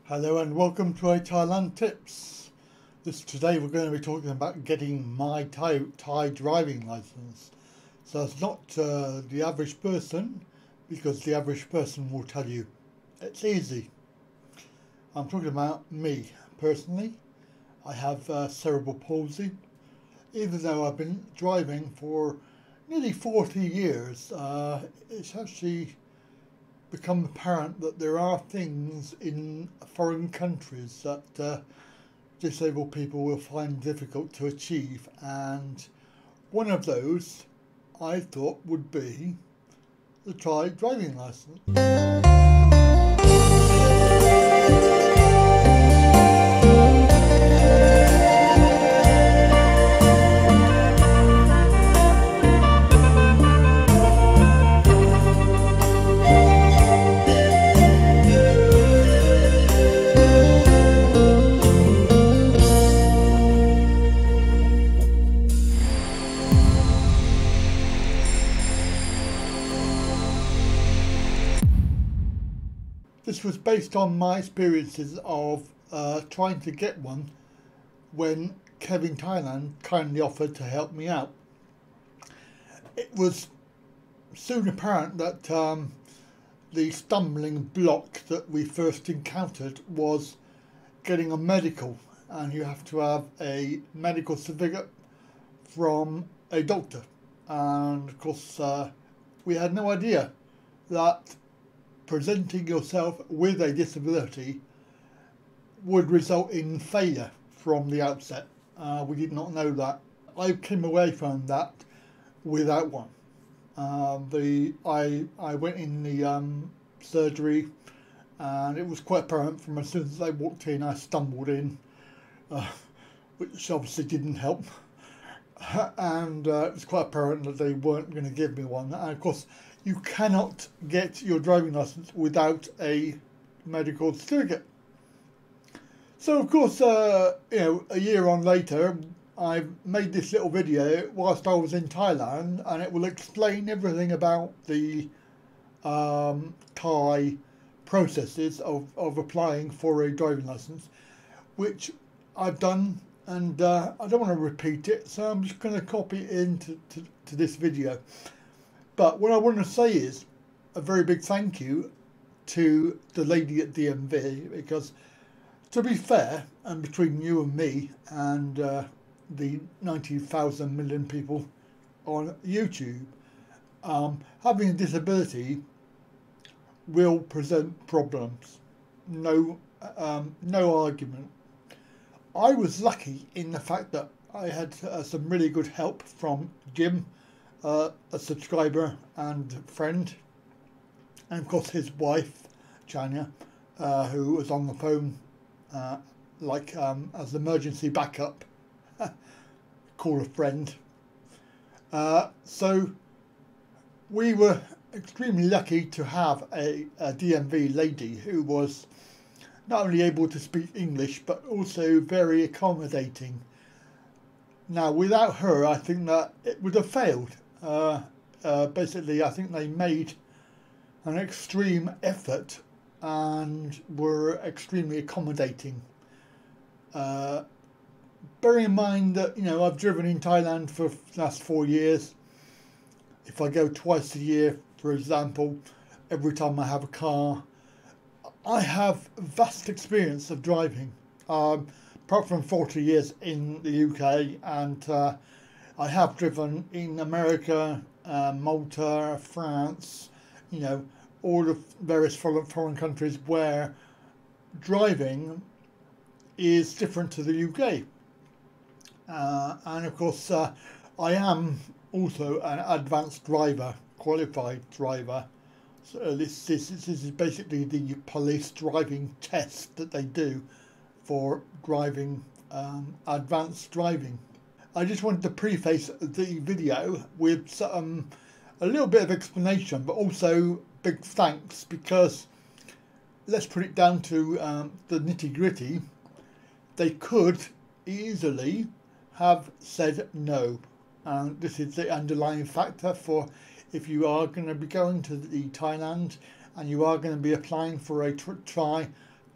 Hello and welcome to a Thailand Tips. Today we're going to be talking about getting my Thai driving license. So it's not the average person, because the average person will tell you it's easy. I'm talking about me personally. I have cerebral palsy. Even though I've been driving for nearly 40 years, it's actually become apparent that there are things in foreign countries that disabled people will find difficult to achieve, and one of those I thought would be the Thai driving license. This was based on my experiences of trying to get one when Kevin Thailand kindly offered to help me out. It was soon apparent that the stumbling block that we first encountered was getting a medical, and you have to have a medical certificate from a doctor. And of course we had no idea that presenting yourself with a disability would result in failure from the outset. We did not know that. I came away from that without one. I went in the surgery, and it was quite apparent from as soon as I walked in, I stumbled in, which obviously didn't help. And it was quite apparent that they weren't going to give me one. And of course, you cannot get your driving license without a medical certificate. So of course, a year on later, I made this little video whilst I was in Thailand, and it will explain everything about the Thai processes of applying for a driving license, which I've done, and I don't want to repeat it, so I'm just going to copy it into this video. But what I want to say is a very big thank you to the lady at DMV, because to be fair, and between you and me and the 90,000 million people on YouTube, having a disability will present problems. No argument. I was lucky in the fact that I had some really good help from Jim, a subscriber and friend, and of course his wife Chania, who was on the phone as emergency backup. Call a friend. So we were extremely lucky to have a DMV lady who was not only able to speak English but also very accommodating. Now, without her, I think that it would have failed. Basically, I think they made an extreme effort and were extremely accommodating. Bearing in mind that, I've driven in Thailand for the last 4 years. If I go twice a year, for example, every time I have a car, I have vast experience of driving. Apart from 40 years in the UK, and I have driven in America, Malta, France, all the various foreign countries where driving is different to the UK. And of course, I am also an advanced driver, qualified driver. So this is basically the police driving test that they do for driving, advanced driving. I just wanted to preface the video with a little bit of explanation, but also big thanks, because let's put it down to the nitty-gritty. They could easily have said no, and this is the underlying factor for if you are going to be going to the Thailand and you are going to be applying for a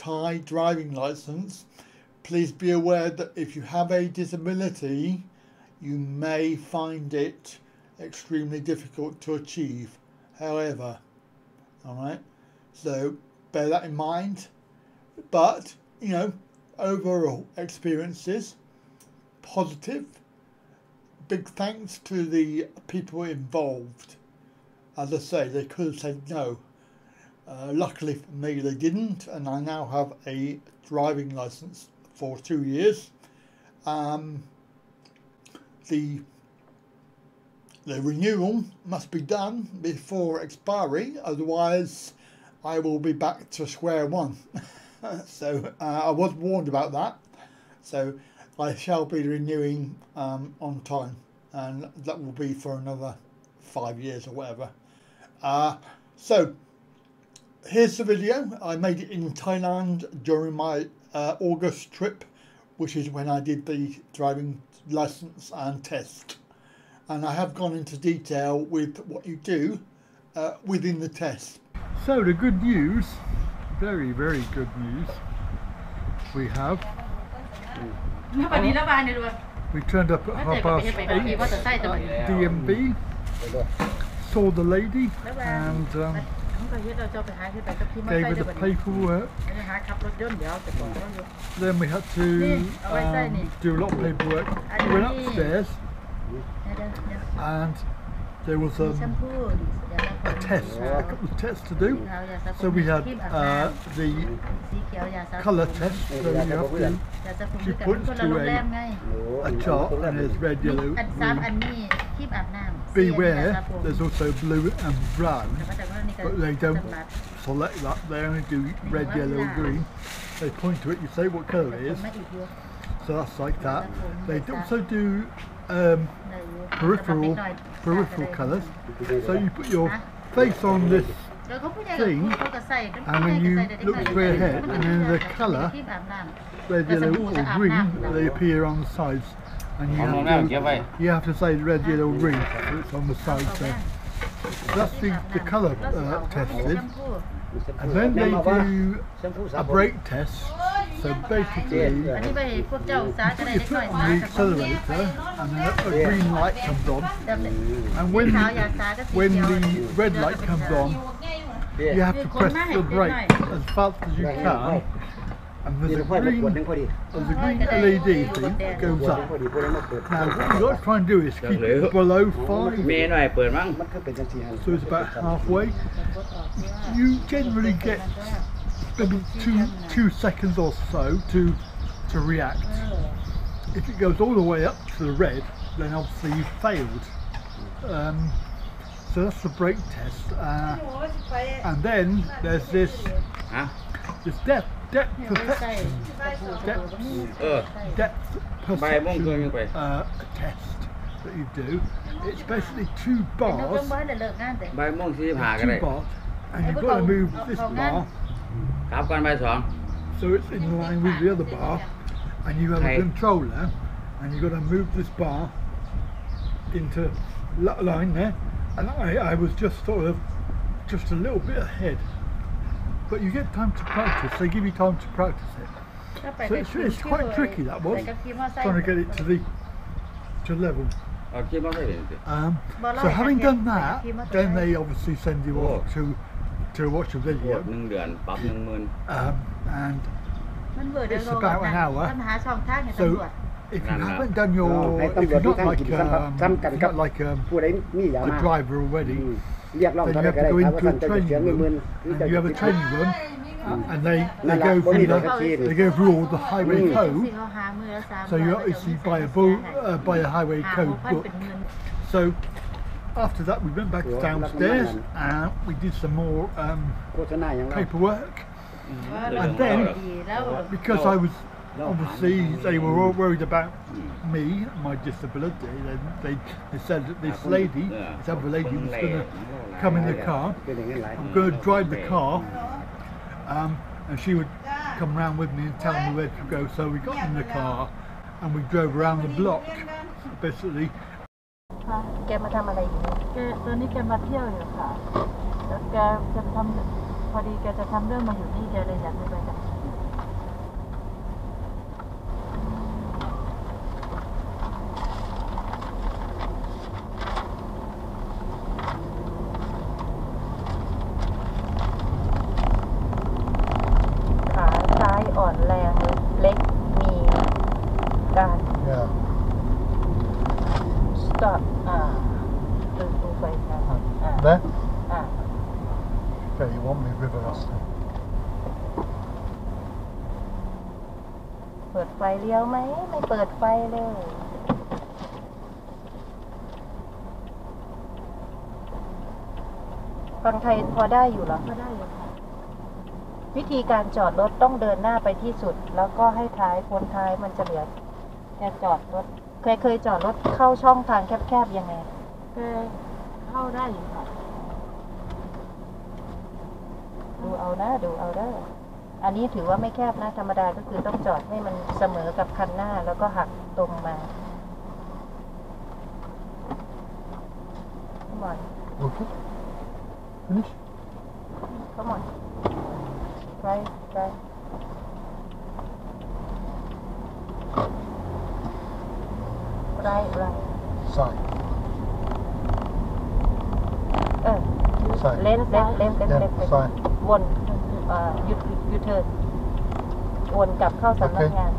Thai driving license, please be aware that if you have a disability, you may find it extremely difficult to achieve. However, all right, so bear that in mind. But, you know, overall experiences, positive. Big thanks to the people involved. As I say, they could have said no. Luckily for me, they didn't, and I now have a driving license for 2 years. The renewal must be done before expiry, otherwise I will be back to square one. So I was warned about that. So I shall be renewing on time, and that will be for another 5 years or whatever. So here's the video. I made it in Thailand during my August trip, which is when I did the driving license and test. And I have gone into detail with what you do within the test. So the good news, very, very good news, we have. We turned up at 8:30 DMB, saw the lady, and gave her the paperwork. Then we had to do a lot of paperwork. We went upstairs, and there was a test, a couple of tests to do. So we had the colour test, so you have to, she points to a chart and there's red, yellow, green. Beware, there's also blue and brown, but they don't select that, they only do red, yellow, green. They point to it, you say what colour it is, so that's like that. They also do peripheral colours, so you put your face on this thing and then you look straight ahead, and then the colour, red, yellow or green, they appear on the sides, and you have to say red, yellow, green, so it's on the sides there. So that's the colour tested. And then they do a brake test. So basically, you put your foot on the accelerator and then a green light comes on, and when the red light comes on, you have to press the brake as fast as you can, and there's a green LED thing that goes up. Now what you've got to try and do is keep it below 5, so it's about halfway. You generally get maybe two seconds or so to react. If it goes all the way up to the red, then obviously you've failed. So that's the brake test, and then there's this depth perception test that you do. It's basically 2 bars, and you've got to move this bar. So it's in line with the other bar, and you have a controller, and you've got to move this bar into line there. And I was just sort of just a little bit ahead, but you get time to practice. They give you time to practice it. So it's quite tricky, that was, trying to get it to level. So having done that, then they obviously send you off to watch a video, and it's about an hour. So if you haven't done your, if you're not like a driver already, then you have to go into a training room, and you have a training room, and they go through all the highway code. So you obviously buy a highway code book. So after that we went back downstairs and we did some more paperwork, and then because I was obviously, they were all worried about me, my disability, they said that this lady, this other lady was going to come in the car, I'm going to drive the car, and she would come around with me and tell me where to go. So we got in the car and we drove around the block, basically. แกมาทำอะไรอยู่ตอนนี้แกมาเที่ยวอยู่ค่ะแล้วแกจะทำพอดีแกจะทำเรื่องมาอยู่นี่แกเลยอยากไปกับ me river last time. เปิดไฟเลี้ยวไหมไม่เปิดไฟเลยฟังไทยพอได้อยู่เหรอพอได้อยู่ค่ะวิธีการจอดรถต้องเดินหน้าไปที่สุดแล้วก็ให้ท้ายพ้นท้ายมันจะเหลือแกจอดรถเคยจอดรถเข้าช่องทางแคบๆยังไงเข้าได้อยู่ค่ะดูเอานะดูเอาได้อันนี้ถือว่าไม่แคบนะธรรมดาก็คือต้องจอดให้มันเสมอกับคันหน้าแล้วก็หักตรงมาCome on Okay. Finish. Come on Try Right Side. เล่น Yeah, side. วนยูเทิร์นวนกลับเข้าสำนักงาน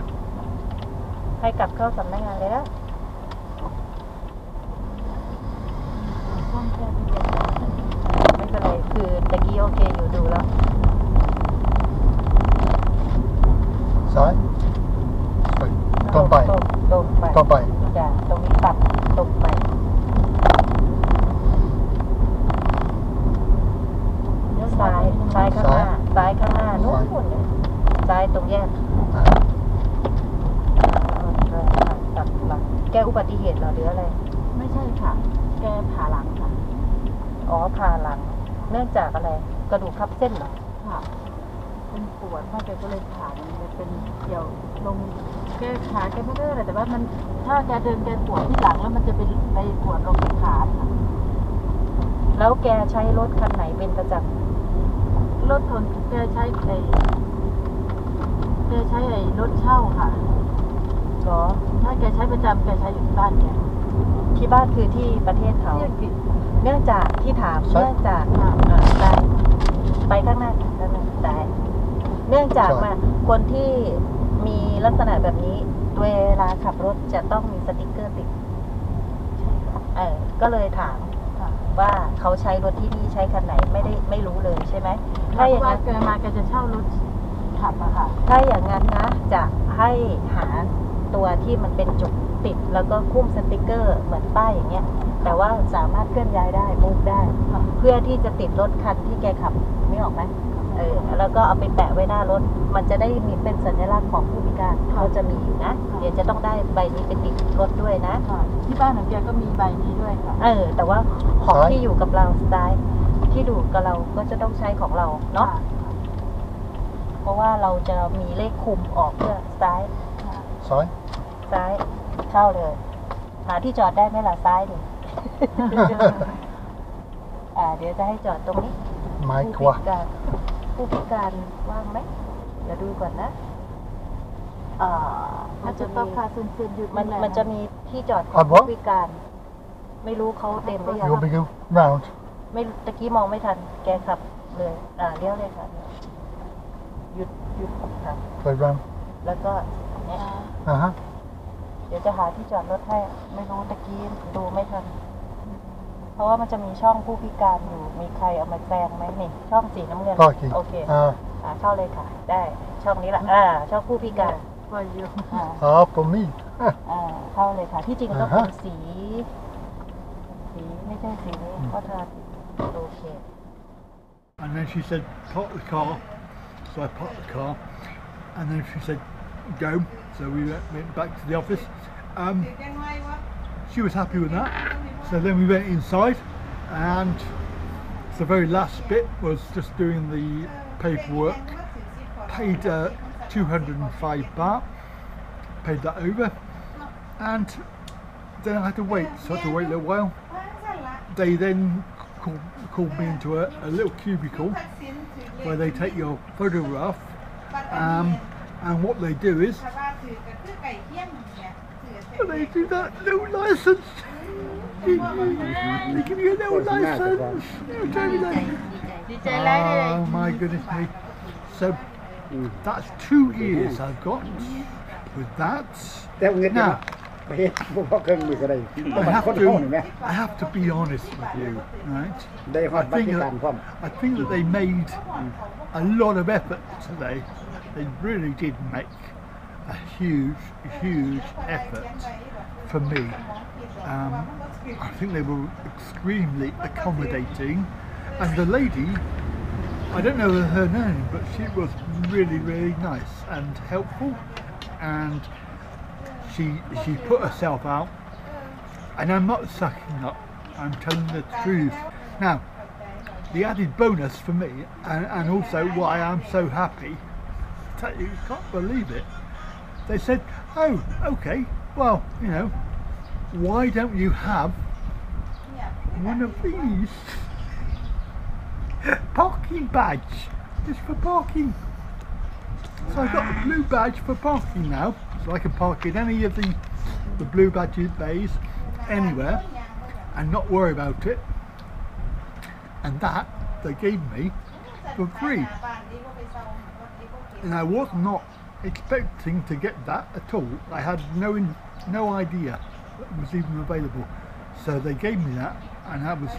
ให้กลับเข้าสำนักงานเลยนะไม่เป็นไรคือตะกี้โอเคอยู่ดูแล้ว Side. Straight. ตรงไป ตรงไป ตรงไป จ้ะตรงนี้ตัดตรงไปซ้ายข้างหน้าซ้ายข้างหน้านู้นซ้ายตรงแยกตัดหลังแกอุบัติเหตุเหรอหรืออะไรไม่ใช่ค่ะแกผ่าหลังค่ะอ๋อผ่าหลังเนื่องจากอะไรกระดูกทับเส้นเหรอค่ะเป็นปวดมากแกก็เลยผ่ามันเป็นเกี่ยวลงแกขาแกไม่ได้อะไรแต่ว่ามันถ้าแกเดินแกปวดที่หลังแล้วมันจะไปปวดลงที่ขาค่ะแล้วแกใช้รถคันไหนเป็นประจำรถคนแกใช้รถเช่าค่ะเหรอถ้าแกใช้ประจำแกใช้อยู่ที่บ้านแกที่บ้านคือที่ประเทศเขาเนื่องจากที่ถามเนื่องจากได้ไปข้างหน้าได้เนื่องจากมาคนที่มีลักษณะแบบนี้เวลาขับรถจะต้องมีสติ๊กเกอร์ติดก็เลยถามว่าเขาใช้รถที่นี่ใช้คันไหนไม่รู้เลยใช่ไหมถ้าอย่างนั้นแกจะเช่ารถขับอะค่ะถ้าอย่างนั้นนะจะให้หาตัวที่มันเป็นจุดติดแล้วก็คุ้มสติ๊กเกอร์เหมือนป้ายอย่างเงี้ยแต่ว่าสามารถเคลื่อนย้ายได้มูฟได้เพื่อที่จะติดรถคันที่แกขับไม่ออกไหมแล้วก็เอาไปแปะไว้หน้ารถมันจะได้มีเป็นสัญลักษณ์ของผู้พิการเขาจะมีอยู่นะเดี๋ยวจะต้องได้ใบนี้ไปติดรถด้วยนะที่บ้านของแกก็มีใบนี้ด้วยค่ะแต่ว่าของที่อยู่กับเราสไตล์ที่ดูกับเราก็จะต้องใช้ของเราเนาะเพราะว่าเราจะมีเลขคุมออกเพื่อซ้ายเข้าเลยหาที่จอดได้ไหมล่ะซ้ายดิ เดี๋ยวจะให้จอดตรงนี้ผู้พิการว่างไหมเดี๋ยวดูก่อนนะมันจะต้องพาซึนๆอยู่มันจะมีที่จอดของผู้พิการไม่รู้เขาเต็มหรือยังไม่ตะกี้มองไม่ทันแกขับเลยเลี้ยวเลยค่ะหยุดครับแล้วก็เนี่ยเดี๋ยวจะหาที่จอดรถให้ไม่รู้ตะกี้ดูไม่ทันเพราะว่ามันจะมีช่องผู้พิการอยู่มีใครเอามาแซงไหมนี่ช่องสีน้ำเงินโอเคเข้าเลยค่ะได้ช่องนี้แหละช่องผู้พิการผมมีเข้าเลยค่ะที่จริงต้องเป็นสีไม่ใช่สีนี้ก็ทาโอเค And then she said park the car, so I parked the car, and then she said go, so we went back to the office. She was happy with that, so then we went inside, and the very last bit was just doing the paperwork. Paid 205 baht, paid that over, and then I had to wait, so I had to wait a little while. They then called me into a little cubicle where they take your photograph, and what they do is they do that little license. They give you a little license. Oh my goodness me. So that's 2 years I've got with that. Now, ไปเฮ็ดบ่พอเครื่องมือก็ได้ I have to be honest with you, right? ได้ฮอดบัตรการพร้อม I think that they made a lot of effort today. They really did make a huge effort for me. I think they were extremely accommodating, and the lady, I don't know her name, but she was really nice and helpful, and she put herself out, and I'm not sucking up, I'm telling the truth. Now, the added bonus for me, and also why I'm so happy, you can't believe it, they said, oh, okay, well, you know, why don't you have one of these? Parking badge, just for parking. So I've got a blue badge for parking now, so I can park in any of the blue badge bays anywhere and not worry about it. And that they gave me for free. And I was not expecting to get that at all. I had no idea that it was even available. So they gave me that, and I was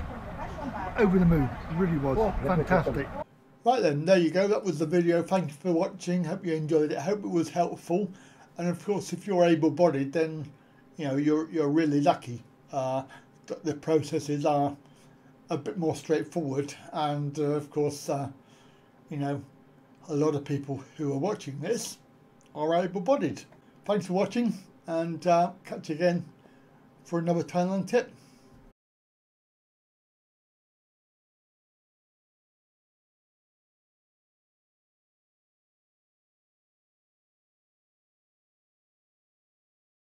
over the moon. It really was fantastic. Right then, there you go. That was the video. Thank you for watching. Hope you enjoyed it. Hope it was helpful. And of course, if you're able-bodied, then you know you're really lucky. The processes are a bit more straightforward, and of course, you know, a lot of people who are watching this are able-bodied. Thanks for watching, and catch you again for another Thailand tip.